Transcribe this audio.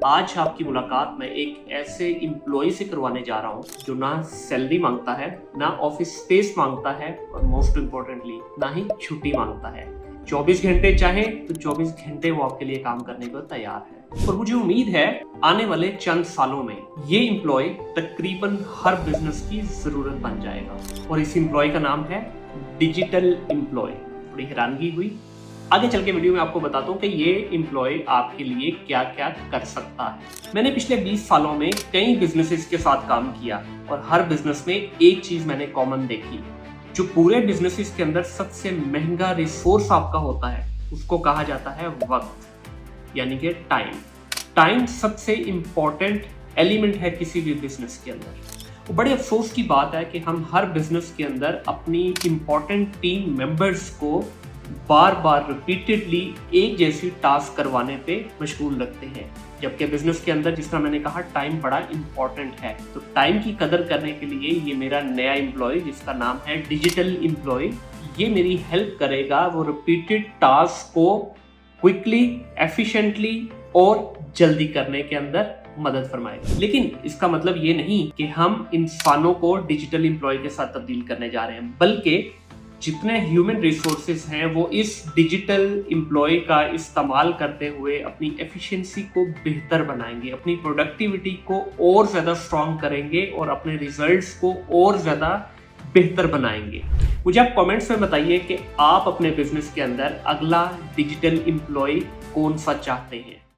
आज आपकी मुलाकात मैं एक ऐसे एम्प्लॉय से करवाने जा रहा हूँ जो ना सैलरी मांगता है, ना ऑफिस स्पेस मांगता है और मोस्ट इम्पोर्टेंटली ना ही छुट्टी मांगता है। 24 घंटे चाहे तो 24 घंटे वो आपके लिए काम करने को तैयार है। और मुझे उम्मीद है आने वाले चंद सालों में ये एम्प्लॉय तकरीबन हर बिजनेस की जरूरत बन जाएगा। और इस एम्प्लॉय का नाम है डिजिटल एम्प्लॉय। थोड़ी हैरानगी हुई। आगे चल के वीडियो में आपको बताता हूँ कि ये एम्प्लॉय आपके लिए क्या क्या कर सकता है। मैंने पिछले 20 सालों में कई बिजनेसेस के साथ काम किया और हर बिजनेस में एक चीज मैंने कॉमन देखी। जो पूरे बिजनेसेस के अंदर सबसे महंगा रिसोर्स आपका होता है उसको कहा जाता है वक्त, यानी कि टाइम। टाइम सबसे इंपॉर्टेंट एलिमेंट है किसी भी बिजनेस के अंदर। बड़े अफसोस की बात है कि हम हर बिजनेस के अंदर अपनी इंपॉर्टेंट टीम मेंबर्स को बार बार रिपीटेडली एक जैसी टास्क करवाने पे मशगूल रखते हैं, जबकि बिजनेस के अंदर जिस तरह मैंने कहा टाइम बड़ा इंपॉर्टेंट है। तो टाइम की कदर करने के लिए ये मेरा नया एम्प्लॉय जिसका नाम है डिजिटल एम्प्लॉय, ये मेरी हेल्प करेगा वो रिपीटेड टास्क को क्विकली, एफिशिएंटली और जल्दी करने के अंदर मदद फरमाएगा। लेकिन इसका मतलब ये नहीं कि हम इंसानों को डिजिटल एम्प्लॉय के साथ तब्दील करने जा रहे हैं, बल्कि जितने ह्यूमन रिसोर्सेज हैं वो इस डिजिटल एम्प्लॉय का इस्तेमाल करते हुए अपनी एफिशिएंसी को बेहतर बनाएंगे, अपनी प्रोडक्टिविटी को और ज़्यादा स्ट्रॉन्ग करेंगे और अपने रिजल्ट्स को और ज़्यादा बेहतर बनाएंगे। मुझे आप कमेंट्स में बताइए कि आप अपने बिजनेस के अंदर अगला डिजिटल एम्प्लॉय कौन सा चाहते हैं।